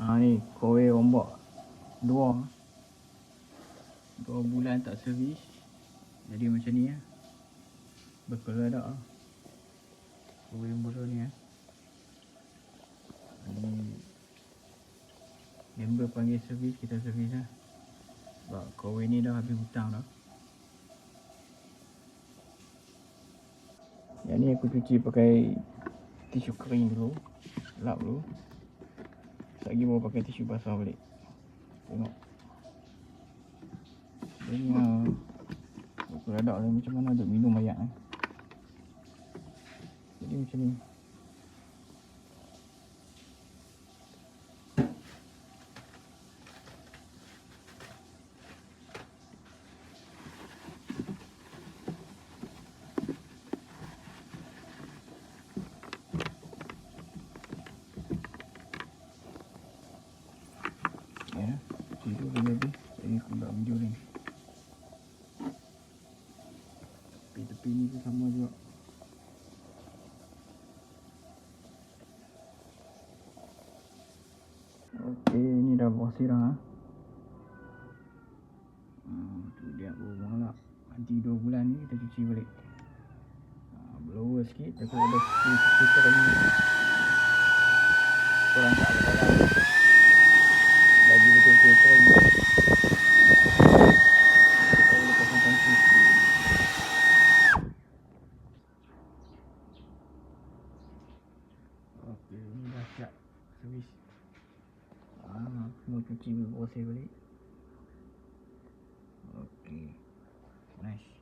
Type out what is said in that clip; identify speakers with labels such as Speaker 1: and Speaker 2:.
Speaker 1: Ni kowe ombak dua bulan tak servis, jadi macam ni berkeladak kowe bodoh ni ni member panggil servis, kita servis sebab kowe ni dah habis hutang dah. Yang ni aku cuci pakai tisu kering dulu, lap dulu. Lagi baru pakai tisu basah balik. Tengok dia ni berkeladak lah, macam mana duk minum ayak jadi macam ni. Tidur lebih. Jadi aku nak video ni. Tepi-tepi ni pun sama juga. Okey, ni dah bersih dah. Tu dia mengalap. Nanti 2 bulan ni kita cuci balik. Blower sikit, takut ada stiker ni. Korang tak ada dalam. Bagi betul-betul kering. Kita boleh pasang tangki. Okey, ni dah siap servis. Semua cuci bersih balik. Okey, nice.